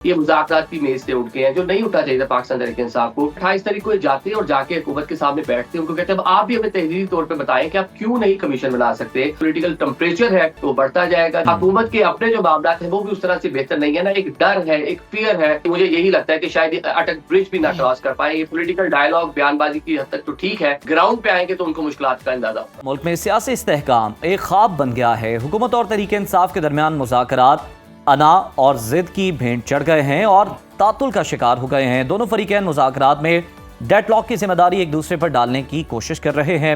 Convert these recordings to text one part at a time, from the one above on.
ये मुज़ाकरात की मेज से उठ गए हैं, जो नहीं उठना चाहिए था पाकिस्तान तहरीक इंसाफ को। 28 तारीख को ये जाते हैं और जाके हुकूमत के सामने बैठते हैं, उनको कहते हैं अब आप भी हमें तहरीरी तौर पे बताएं कि आप क्यों नहीं कमीशन बना सकते। पॉलिटिकल टेम्परेचर है तो बढ़ता जाएगा। हुकूमत के अपने जो मामला है वो भी उस तरह से बेहतर नहीं है ना, एक डर है, एक फियर है। मुझे यही लगता है कि शायद अटक ब्रिज भी ना क्रॉस कर पाए। ये पॉलिटिकल डायलॉग बयानबाजी की हद तक तो ठीक है, ग्राउंड पे आएंगे तो उनको मुश्किलात का अंदाजा। मुल्क में सियासी इस्तेहकाम एक ख्वाब बन गया है। हुकूमत और तहरीक इंसाफ के दरमियान मुज़ाकरात अना और जिद की भेंट चढ़ गए हैं और तातुल का शिकार हो गए हैं। दोनों फरीकैन मुज़ाकरात में डेडलॉक की जिम्मेदारी एक दूसरे पर डालने की कोशिश कर रहे हैं।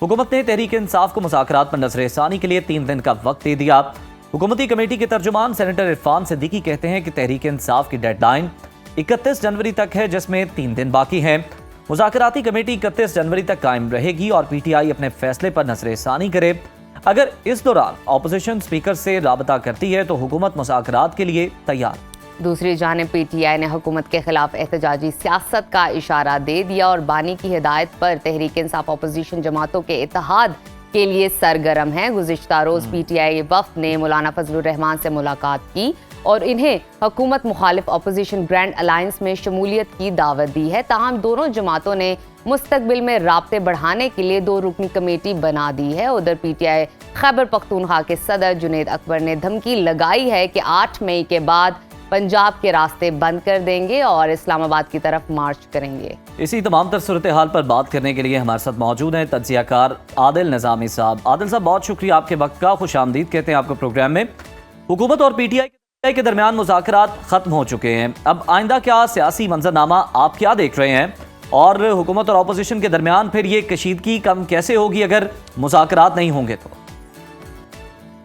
हुकूमत ने तहरीक इंसाफ को मुज़ाकरात पर नज़र-ए-सानी के लिए 3 दिन का वक्त दे दिया। हुकूमती कमेटी के तर्जुमान सेनेटर इरफान सिद्दीकी कहते हैं कि तहरीक इंसाफ की डेडलाइन 31 जनवरी तक है, जिसमें 3 दिन बाकी हैं। मुज़ाकराती कमेटी 31 जनवरी तक कायम रहेगी और PTI अपने फैसले पर नज़र-ए-सानी करे। अगर इस दौरान अपोजिशन स्पीकर से राबता करती है तो हुकूमत मुज़ाकरात के लिए तैयार। दूसरी जानिब PTI ने हुकूमत के खिलाफ एहतजाजी सियासत का इशारा दे दिया और बानी की हिदायत पर तहरीक इंसाफ अपोजिशन जमातों के इत्तेहाद के लिए सरगर्म है। गुज़िश्ता रोज़ PTI वफ़द ने मौलाना फजलुर रहमान से मुलाकात की और इन्हें हुकूमत मुखालिफ अपोजिशन ग्रैंड अलायंस में शमूलियत की दावत दी है। ताहम दोनों जमातों ने मुस्तकबिल में राब्ते बढ़ाने के लिए 2 रुकनी कमेटी बना दी है। उधर PTI खैबर पख्तूनख्वा के सदर जुनैद अकबर ने धमकी लगाई है कि 8 मई के बाद पंजाब के रास्ते बंद कर देंगे और इस्लामाबाद की तरफ मार्च करेंगे। इसी तमाम तर सूरत हाल पर बात करने के लिए हमारे साथ मौजूद हैं तज्जियाकार आदिल निज़ामी साहब। आदिल साहब, बहुत शुक्रिया आपके वक्त का, खुश आमदीद कहते हैं आपको प्रोग्राम में। हुकूमत और PTI के दरमियान मुज़ाकरात खत्म हो चुके हैं, अब आइंदा क्या सियासी मंजरनामा आप क्या देख रहे हैं और हुकूमत और अपोजिशन के दरमियान फिर ये कशीदगी कम कैसे होगी अगर मुज़ाकरात नहीं होंगे तो?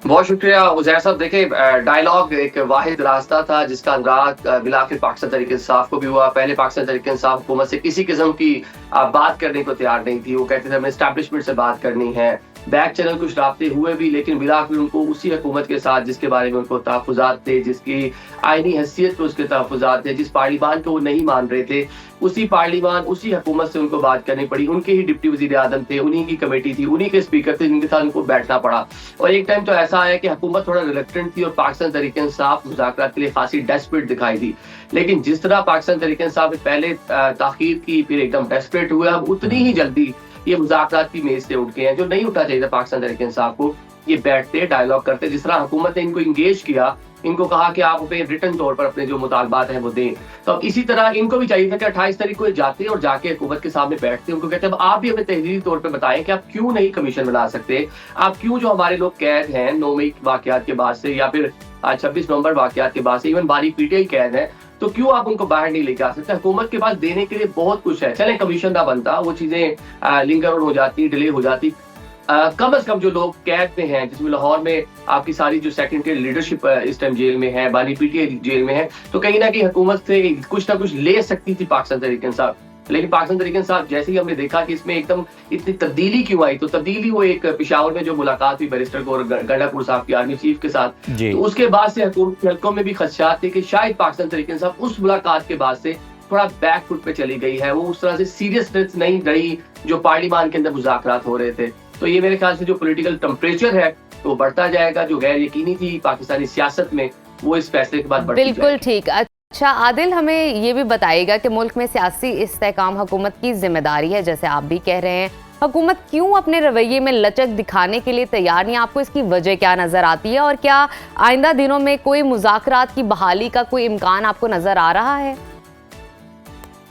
बहुत शुक्रिया उज़ैर साहब। देखिए, डायलॉग एक वाहिद रास्ता था जिसका अनुराग बिलाखिर पाकिस्तान तहरीक इंसाफ को भी हुआ। पहले पाकिस्तान तहरीक इंसाफ हुकूमत से किसी किस्म की बात करने को तैयार नहीं थी। वो कहते थे हमें एस्टैब्लिशमेंट से बात करनी है। बैक चैनल कुछ राब्ते हुए भी, लेकिन बिलाखिर उनको उसी हुकूमत के साथ जिसके बारे में उनको तहफ़्फ़ुज़ात थे, जिसकी आईनी हैसियत पे उसके तहफ़्फ़ुज़ात थे, जिस पार्लिमान को वो नहीं मान रहे थे, उसी पार्लिमान उसी हुकूमत से उनको बात करनी पड़ी। उनके ही डिप्टी वज़ीर आज़म थे, उन्हीं की कमेटी थी, उन्हीं के स्पीकर थे जिनके साथ उनको बैठना पड़ा। और एक टाइम तो ऐसा आया कि हुकूमत थोड़ा रिलक्टेंट थी और पाकिस्तान तहरीक इंसाफ मुज़ाकरात के लिए खासी डेस्परेट दिखाई दी। लेकिन जिस तरह पाकिस्तान तहरीक इंसाफ ने पहले ताख़ीर की, फिर एकदम डेस्परेट हुए, अब उतनी ही जल्दी ये मुज़ाकरात की मेज से उठ गए हैं, जो नहीं उठना चाहिए था पाकिस्तान तहरीक इंसाफ को। ये बैठते डायलॉग करते, जिस तरह हुकूमत ने इनको इंगेज किया, इनको कहा कि आप अपने रिटन तौर पर अपने जो मुतालबात हैं वो दें, तो अब इसी तरह इनको भी चाहिए था कि 28 तारीख को ये जाते और जाके हुकूमत के सामने बैठते, उनको कहते हैं अब आप भी हमें तहरीरी तौर पे बताएं कि आप क्यों नहीं कमीशन बना सकते। आप क्यों जो हमारे लोग कैद हैं 9 मई वाकयात के बाद से या फिर 26 नवंबर वाकयात के बाद से, इवन बारी PTI कैद है, तो क्यों आप उनको बाहर नहीं लेके आ सकते। हुकूमत के पास देने के लिए बहुत कुछ है। चलें कमीशन ना बनता, वो चीजें लिंगर हो जाती, डिले हो जाती। कम से कम जो लोग कैद में हैं, जिसमें लाहौर में आपकी सारी जो सेकेंडरी लीडरशिप इस टाइम जेल में है, बानी PTI जेल में है, तो कहीं ना कहीं हुकूमत से कुछ ना कुछ ले सकती थी पाकिस्तान तहरीक इंसाफ। लेकिन पाकिस्तान तहरीक इंसाफ जैसे ही हमने देखा कि इसमें एकदम इतनी तब्दीली क्यों आई, तो तब्दीली वो एक पेशावर में जो मुलाकात हुई बैरिस्टर गौर गंडापुर साहब की आर्मी चीफ के साथ, तो उसके बाद से हुकूमत के हल्कों में भी खदशात थे कि शायद पाकिस्तान तहरीक इंसाफ उस मुलाकात के बाद से थोड़ा बैक फुट पे चली गई है। वो उस तरह से सीरियसनेस नहीं रही जो पार्लिमान के अंदर मुज़ाकरात हो रहे थे। तो ये मेरे ख्याल से जो पॉलिटिकल टेम्परेचर है वो बढ़ता जाएगा, जो गैर यकीनी थी पाकिस्तानी सियासत में वो इस फैसले के बाद बढ़ती जाएगी। बिल्कुल ठीक। अच्छा आदिल, हमें ये भी बताइएगा कि मुल्क में सियासी इस्तेहकाम हुकूमत की जिम्मेदारी है, जैसे आप भी कह रहे हैं, हुकूमत क्यों अपने रवैये में लचक दिखाने के लिए तैयार नहीं? आपको इसकी वजह क्या नजर आती है और क्या आइंदा दिनों में कोई मुज़ाकरात की बहाली का कोई इम्कान आपको नजर आ रहा है?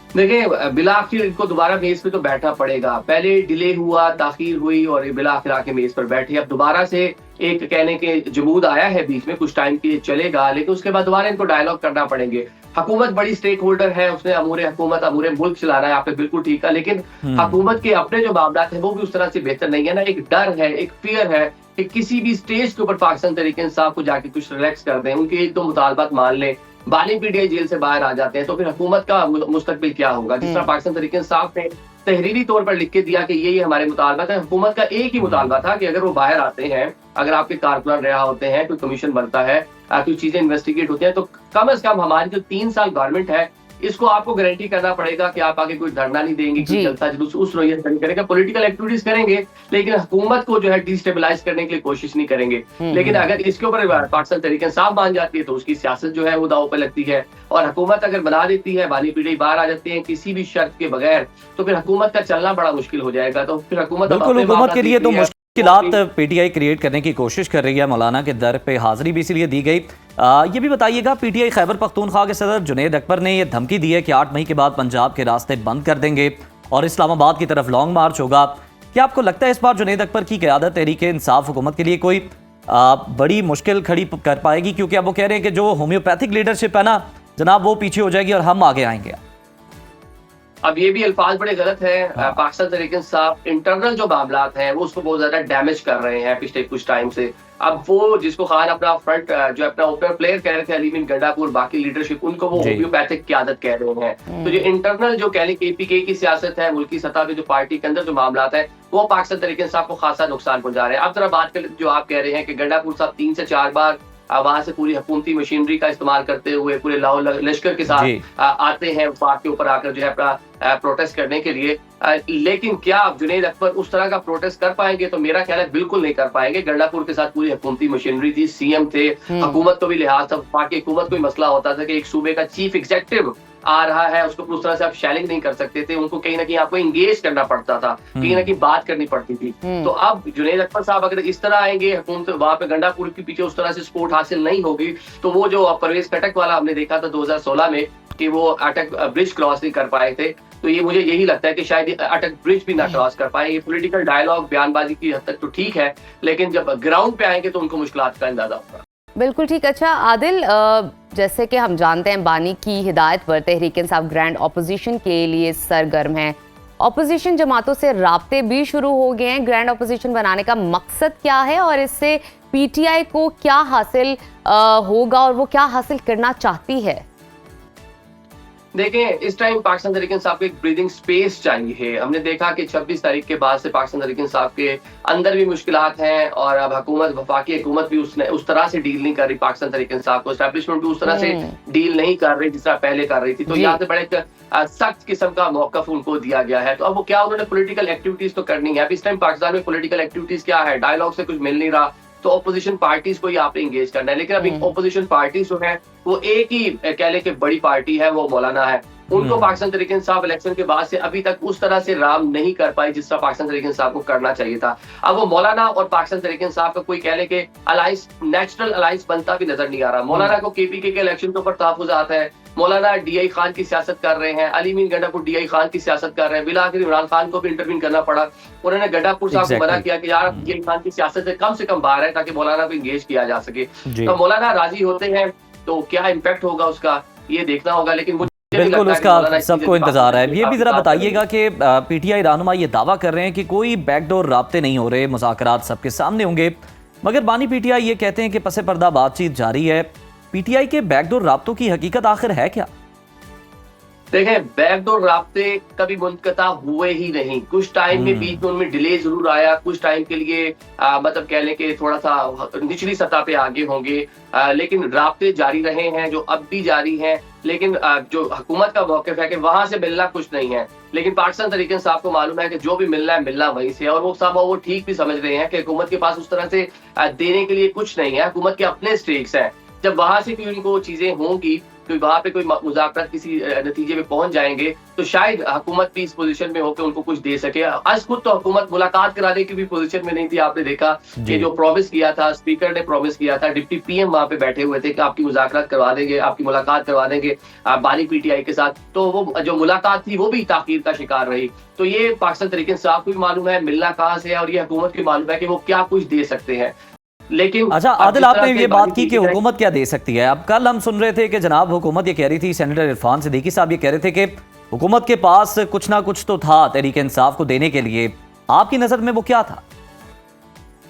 देखिए, बिलाखिर इनको दोबारा मेज पे तो बैठना पड़ेगा। पहले डिले हुआ, ताखीर हुई और बिलाखिर आके मेज पर बैठे। अब दोबारा से एक कहने के जमूद आया है बीच में, कुछ टाइम के लिए चलेगा, लेकिन उसके बाद दोबारा इनको डायलॉग करना पड़ेंगे। हुकूमत बड़ी स्टेक होल्डर है, उसने अमूरे हुकूमत अमूरे मुल्क चलाना है, आपने बिल्कुल ठीक है, लेकिन हुकूमत के अपने जो मामला है वो भी उस तरह से बेहतर नहीं है ना। एक डर है, एक फियर है कि किसी भी स्टेज के ऊपर पाकिस्तान तहरीक इंसाफ को जाके कुछ रिलैक्स कर दें, उनके 1-2 मुतालबात मान लें, बानी PTI जेल से बाहर आ जाते हैं, तो फिर हुकूमत का मुस्तकबिल क्या होगा। जिस तरह पाकिस्तान तहरीक इंसाफ ने तहरीरी तौर पर लिख के दिया कि ये हमारे मुतालबात है, हुकूमत का एक ही मुतालबा था कि अगर वो बाहर आते हैं, अगर आपके कारकुनान रहा होते हैं, कोई कमीशन बनता है, कुछ चीजें इन्वेस्टिगेट होती हैं, तो कम से कम हमारी जो 3 साल गवर्नमेंट है इसको आपको गारंटी करना पड़ेगा कि आप आगे कोई धरना नहीं देंगे, कोई जनता जुलूस उस नोयत नहीं करेगा, पॉलिटिकल एक्टिविटीज करेंगे, लेकिन हुकूमत को जो है डिस्टेबलाइज करने के लिए कोशिश नहीं करेंगे। लेकिन अगर इसके ऊपर पाकिस्तान तहरीक इंसाफ मान जाती है तो उसकी सियासत जो है वो दांव पे लगती है, और हुकूमत अगर बना देती है, बानी पीढ़ी बाहर आ जाते हैं किसी भी शर्त के बगैर, तो फिर हुकूमत का चलना बड़ा मुश्किल हो जाएगा। तो फिर हुकूमत हुकूमत के लिए तो मुश्किलात पीटीआई क्रिएट करने की कोशिश कर रही है। मौलाना के दर पे हाजिरी भी इसीलिए दी गई। ये भी बताइएगा, पीटीआई खैबर पख्तूनख्वा के सदर जुनैद अकबर ने यह धमकी दी है कि 8 मई के बाद पंजाब के रास्ते बंद कर देंगे और इस्लामाबाद की तरफ लॉन्ग मार्च होगा। क्या आपको लगता है इस बार जुनैद अकबर की क़यादत तहरीक इंसाफ हुकूमत के लिए कोई बड़ी मुश्किल खड़ी कर पाएगी? क्योंकि अब वो कह रहे हैं कि जो होम्योपैथिक लीडरशिप है ना जनाब, वो पीछे हो जाएगी और हम आगे आएंगे। अब ये भी अल्फाज बड़े गलत है। पाकिस्तान तहरीक इंसाफ इंटरनल जो मामलात हैं वो उसको बहुत ज्यादा डैमेज कर रहे हैं पिछले कुछ टाइम से। अब वो जिसको खान अपना फ्रंट जो अपना ओपनर प्लेयर कह रहे थे अली बिन गंडापुर, बाकी लीडरशिप, उनको वो होम्योपैथिक क़यादत कह रहे हैं। तो जो इंटरनल जो कह लें केपीके की सियासत है, मुल्की सतह पे जो पार्टी के अंदर जो मामलात है, वो पाकिस्तान तहरीक इंसाफ को खासा नुकसान पहुंचा रहे हैं। अब जरा बात कर जो आप कह रहे हैं कि गंडापुर साहब 3 से 4 बार वहां से पूरी हुकूमती मशीनरी का इस्तेमाल करते हुए पूरे लाहौर लश्कर के साथ आते हैं पार्क के ऊपर आकर जो है अपना प्रोटेस्ट करने के लिए। लेकिन क्या अब जुनैद अकबर उस तरह का प्रोटेस्ट कर पाएंगे? तो मेरा ख्याल है बिल्कुल नहीं कर पाएंगे। गंडापुर के साथ पूरी हुकूमती मशीनरी थी, सीएम थे, हुकूमत को भी लिहाज था, बाकी हुकूमत को भी मसला होता था कि एक सूबे का चीफ एग्जीक्यूटिव आ रहा है, उसको उस तरह से आप शेलिंग नहीं कर सकते थे, उनको कहीं ना कहीं आपको एंगेज करना पड़ता था, कहीं ना कहीं बात करनी पड़ती थी। तो अब जुनैद अकबर साहब अगर इस तरह आएंगे, हुकूमत वहां पे गंडापुर के पीछे उस तरह से सपोर्ट हासिल नहीं होगी, तो वो जो परवेज कटक वाला हमने देखा था 2016 में कि वो अटक ब्रिज क्रॉस नहीं कर पाए थे, तो ये मुझे यही लगता है कि शायद अटक ब्रिज भी ना क्रॉस कर पाए। ये पॉलिटिकल डायलॉग बयानबाजी की हद तक तो ठीक है, लेकिन जब ग्राउंड पे आएंगे तो उनको मुश्किलात का अंदाजा होगा। बिल्कुल ठीक। अच्छा आदिल, जैसे कि हम जानते हैं बानी की हिदायत पर तहरीक इंसाफ ग्रैंड ऑपोजिशन के लिए सरगर्म है, ऑपोजिशन जमातों से राब्ते भी शुरू हो गए हैं। ग्रैंड ऑपोजिशन बनाने का मकसद क्या है और इससे पीटीआई को क्या हासिल होगा और वो क्या हासिल करना चाहती है? देखें, इस टाइम पाकिस्तान तहरीक इंसाफ को एक ब्रीदिंग स्पेस चाहिए। हमने देखा कि 26 तारीख के बाद से पाकिस्तान तहरीक इंसाफ के अंदर भी मुश्किलात हैं, और अब हुकूमत, वफाकी हुकूमत भी उस तरह से डील नहीं कर रही पाकिस्तान तहरीक इंसाफ को, एस्टैब्लिशमेंट भी उस तरह से डील नहीं कर रही जिस तरह पहले कर रही थी। तो यहाँ से बड़े सख्त किस्म का मौकफ उनको दिया गया है। तो अब वो क्या, उन्होंने पॉलिटिकल एक्टिविटीज तो करनी है। अब इस टाइम पाकिस्तान में पॉलिटिकल एक्टिविटीज क्या है? डायलॉग से कुछ मिल नहीं रहा, तो ऑपोजिशन पार्टीज को ही आपने इंगेज करना है। लेकिन अभी ऑपोजिशन पार्टीज जो है वो एक ही कह लें कि बड़ी पार्टी है, वो मौलाना है। उनको पाकिस्तान तहरीक इंसाफ इलेक्शन के बाद से अभी तक उस तरह से राम नहीं कर पाई जिस तरह पाकिस्तान तहरीक इंसाफ को करना चाहिए था। अब वो मौलाना और पाकिस्तान तहरीक इंसाफ का कोई कह ले कि अलायंस, नेचुरल अलायंस बनता भी नजर नहीं आ रहा। मौलाना को केपीके के इलेक्शन के ऊपर तहफुज़ात है, मौलाना डीआई खान की सियासत कर रहे हैं, अली मीन गंडापुर डीआई खान की सियासत कर रहे हैं। बिलाखिर इमरान खान को भी इंटरवीन करना पड़ा, उन्होंने गंडापुर साहब को मना किया कि यार डीआई खान की सियासत से कम बाहर है ताकि मौलाना को इंगेज किया जा सके। तो मौलाना राजी होते हैं तो क्या इम्पैक्ट होगा उसका, ये देखना होगा। लेकिन बिल्कुल उसका सबको इंतजार है। ये भी जरा बताइएगा कि पीटीआई रहनुमा ये दावा कर रहे हैं कि कोई बैकडोर राब्ते नहीं हो रहे, मुज़ाकरात सबके सामने होंगे, मगर बानी पीटीआई ये कहते हैं कि पसे पर्दा बातचीत जारी है। पीटीआई के बैकडोर राब्तों की हकीकत आखिर है क्या? देखें, बैकडोर राब्ते कभी मुनक़ता हुए ही नहीं। कुछ टाइम में बीच में उनमें डिले जरूर आया, कुछ टाइम के लिए मतलब कह लें कि थोड़ा सा निचली सतह पे आगे होंगे, लेकिन राब्ते जारी रहे हैं, जो अब भी जारी हैं। लेकिन जो हुकूमत का मौक़िफ़ है कि वहां से मिलना कुछ नहीं है, लेकिन पाकिस्तान तहरीक इंसाफ को मालूम है कि जो भी मिलना है मिलना वहीं से है, और वो सब वो ठीक भी समझ रहे हैं कि हुकूमत के पास उस तरह से देने के लिए कुछ नहीं है। हुकूमत के अपने स्टेक्स हैं, जब वहां से भी उनको चीजें होंगी तो वहां पे कोई मुज़ाकरात किसी नतीजे पे पहुंच जाएंगे, तो शायद हुकूमत भी इस पोजीशन में होकर उनको कुछ दे सके। आज खुद तो हुकूमत मुलाकात कराने की भी पोजीशन में नहीं थी। आपने देखा कि जो प्रॉमिस किया था, स्पीकर ने प्रॉमिस किया था, डिप्टी पीएम वहां पे बैठे हुए थे कि आपकी मुज़ाकरात करवा देंगे, आपकी मुलाकात करवा देंगे बानी पीटीआई के साथ, तो वो जो मुलाकात थी वो भी ताखीर का शिकार रही। तो ये पाकिस्तान तहरीक इंसाफ को भी मालूम है मिलना कहाँ से है, और ये हुकूमत को मालूम है कि वो क्या कुछ दे सकते हैं। लेकिन अच्छा आदिल, आपने ये बात की कि हुकूमत क्या दे सकती है। अब कल हम सुन रहे थे कि जनाब हुकूमत ये कह रही थी, सेनेटर इरफान सिद्दीकी साहब ये कह रहे थे कि हुकूमत के पास कुछ ना कुछ तो था तहरीक इंसाफ को देने के लिए। आपकी नजर में वो क्या था?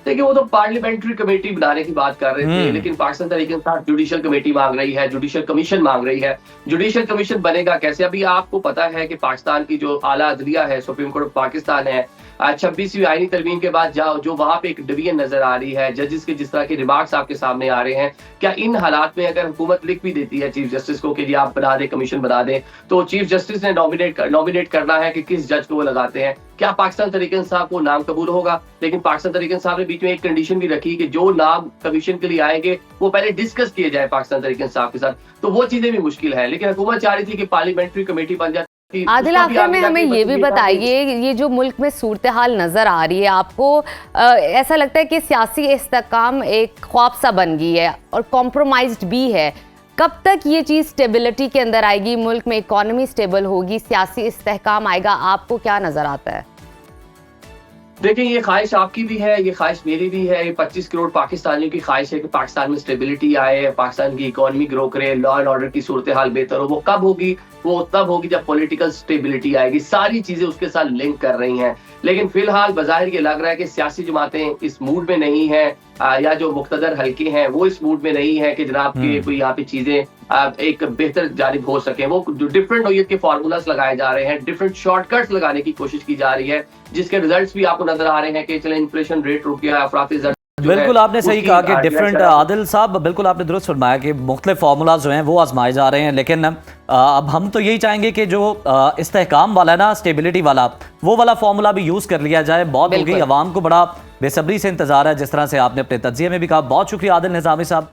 देखिए, वो तो पार्लियामेंट्री कमेटी बनाने की बात कर रहे थे, लेकिन पाकिस्तान तहरीक इंसाफ जुडिशल कमेटी मांग रही है, जुडिशल कमीशन मांग रही है। जुडिशल कमीशन बनेगा कैसे? अभी आपको पता है कि पाकिस्तान की जो आला अदलिया है, सुप्रीम कोर्ट ऑफ पाकिस्तान है, 26वीं आईनी तरमीम के बाद जो वहाँ पे एक डिवीजन नजर आ रही है, जजेस के जिस तरह के रिमार्क्स आपके सामने आ रहे हैं, क्या इन हालात में अगर हुकूमत लिख भी देती है चीफ जस्टिस को कि जी आप बना दें, कमीशन बना दें, तो चीफ जस्टिस ने नॉमिनेट करना है कि किस जज को वो लगाते हैं, क्या पाकिस्तान तहरीक इंसाफ को नाम कबूल होगा? लेकिन पाकिस्तान तहरीक इंसाफ ने बीच में एक कंडीशन भी रखी कि जो नाम कमीशन के लिए आएंगे वो पहले डिस्कस किए जाए पाकिस्तान तहरीक इंसाफ के साथ, तो वो चीजें भी मुश्किल है। लेकिन हुकूमत चाह रही थी कि पार्लियामेंट्री कमेटी बन जाती। आदिल, आखिर में हमें ये भी बताइए, ये जो मुल्क में सूरत हाल नजर आ रही है आपको, ऐसा लगता है कि सियासी इस्तेहकाम एक ख्वाब सा बन गई है और कॉम्प्रोमाइज्ड भी है। कब तक ये चीज़ स्टेबिलिटी के अंदर आएगी, मुल्क में इकोनॉमी स्टेबल होगी, सियासी इस्तेहकाम आएगा, आपको क्या नजर आता है? देखिए, ये ख्वाहिश आपकी भी है, ये ख्वाहिश मेरी भी है, ये 25 करोड़ पाकिस्तानियों की ख्वाहिश है कि पाकिस्तान में स्टेबिलिटी आए, पाकिस्तान की इकोनॉमी ग्रो करे, लॉ एंड ऑर्डर की सूरत हाल बेहतर हो। वो कब होगी? वो तब होगी जब पॉलिटिकल स्टेबिलिटी आएगी। सारी चीजें उसके साथ लिंक कर रही हैं, लेकिन फिलहाल बज़ाहिर ये लग रहा है कि सियासी जमातें इस मूड में नहीं है, या जो मुख्तदर हल्के हैं वो इस मूड में नहीं है कि जनाब की कोई यहाँ पे चीजें एक बेहतर जानिब हो सके। वो डिफरेंट नोयत के फार्मूलास लगाए जा रहे हैं, डिफरेंट शॉर्टकट्स लगाने की कोशिश की जा रही है, जिसके रिजल्ट्स भी आपको नजर आ रहे हैं कि चले इन्फ्लेशन रेट रुक गया, अफराती बिल्कुल आपने सही कहा कि डिफरेंट, आदिल साहब बिल्कुल आपने दुरुस्त फरमाया कि मुख्तलिफ फार्मूलाज जो हैं वो आजमाए जा रहे हैं। लेकिन अब हम तो यही चाहेंगे कि जो इस्तेहकाम वाला है ना, स्टेबिलिटी वाला, वो वाला फार्मूला भी यूज़ कर लिया जाए। बहुत हो गई, अवाम को बड़ा बेसब्री से इंतजार है, जिस तरह से आपने अपने तज्जिये में भी कहा। बहुत शुक्रिया आदिल निज़ामी साहब।